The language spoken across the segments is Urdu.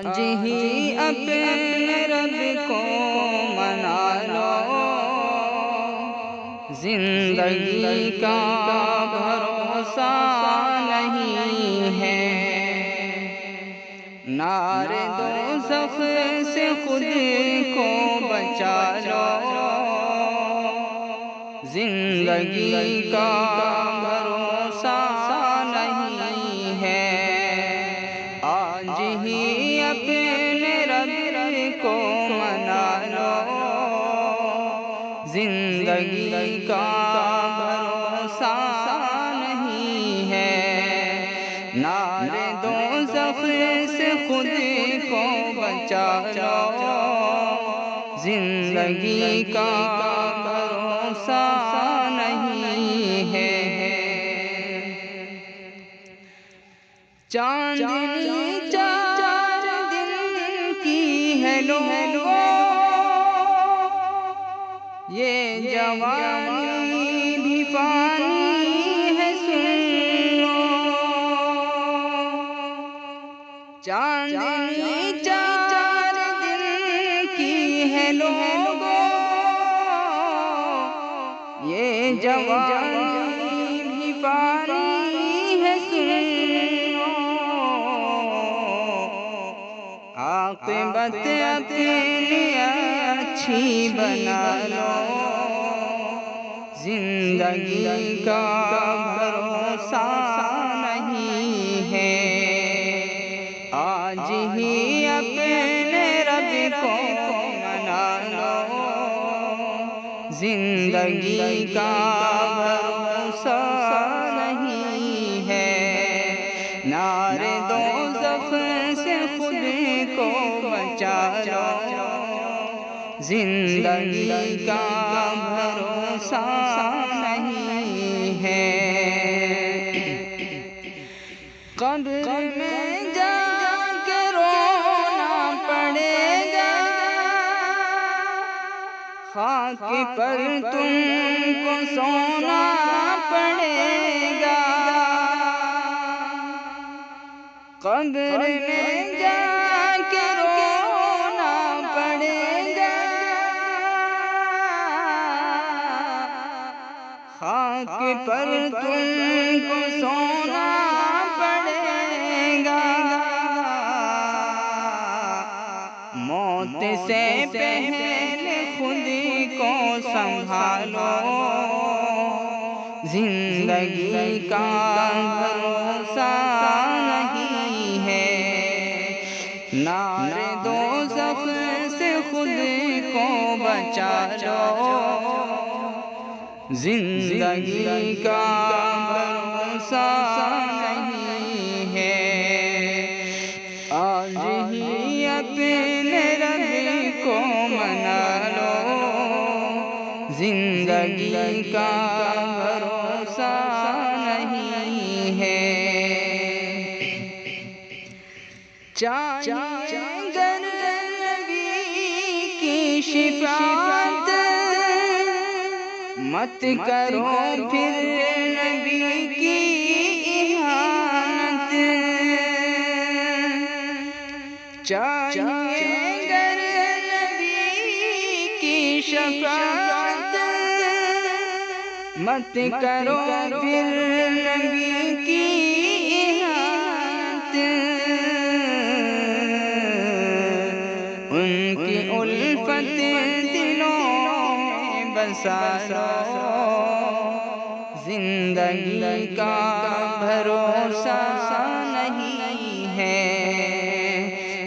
آج ہی اپنے رب کو منا لو، زندگی کا بھروسہ نہیں ہے۔ نار دوزخ سے خود کو بچا لو، زندگی کا بھروسہ نہیں ہے۔ آج ہی اپنے رب کو منا لو، زندگی کا بھروسہ نہیں ہے۔ نار دوزخ سے خود کو بچا لو، زندگی کا بھروسہ نہیں ہے۔ چاندنی چار دن کی ہے لوگو، یہ جوانی بھی فانی ہے سن لو۔ چاندنی چار دن کی ہے لوگو، یہ جوانی بھی فانی ہے سن لو۔ عاقبت اپنی اچھی بنا لو، زندگی کا بھروسہ نہیں ہے۔ آج ہی اپنے رب کو منا لو، زندگی کا بھروسہ نہیں ہے۔ نار دوزخ سے خود کو بچا لو، زندگی کا بھروسہ نہیں ہے۔ قبر میں جا کے رونا پڑے گا، خاک پر تم کو سونا پڑے گا۔ قبر میں جا کے رونا پڑے گا، خاک پر تم کو سونا پڑے گا۔ موت سے پہلے خود کو سنبھالو، زندگی کا بھروسہ نہیں ہے۔ نار دوزخ سے خود کو بچا لو، زندگی کا بھروسہ نہیں ہے۔ آج ہی اپنے رب کو منا لو، زندگی کا بھروسہ نہیں ہے۔ چاہیے گر نبی کی شفاعت، مت کرو پھر نبی کی اہانت۔ چاہیے گر نبی کی شفاعت، مت کرو پھر نبی کی اہانت۔ ان کی الفت دلوں میں بسا لو، زندگی کا بھروسہ نہیں ہے۔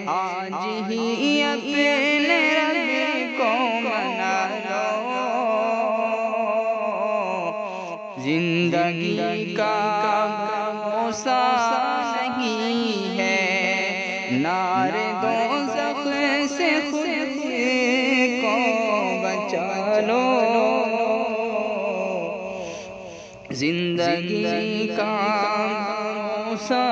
آج ہی اپنے رب کو منا لو، زندگی کا بھروسہ نہیں ہے۔ نار دوزخ سے خود کو بچا لو، زندگی کا بھروسہ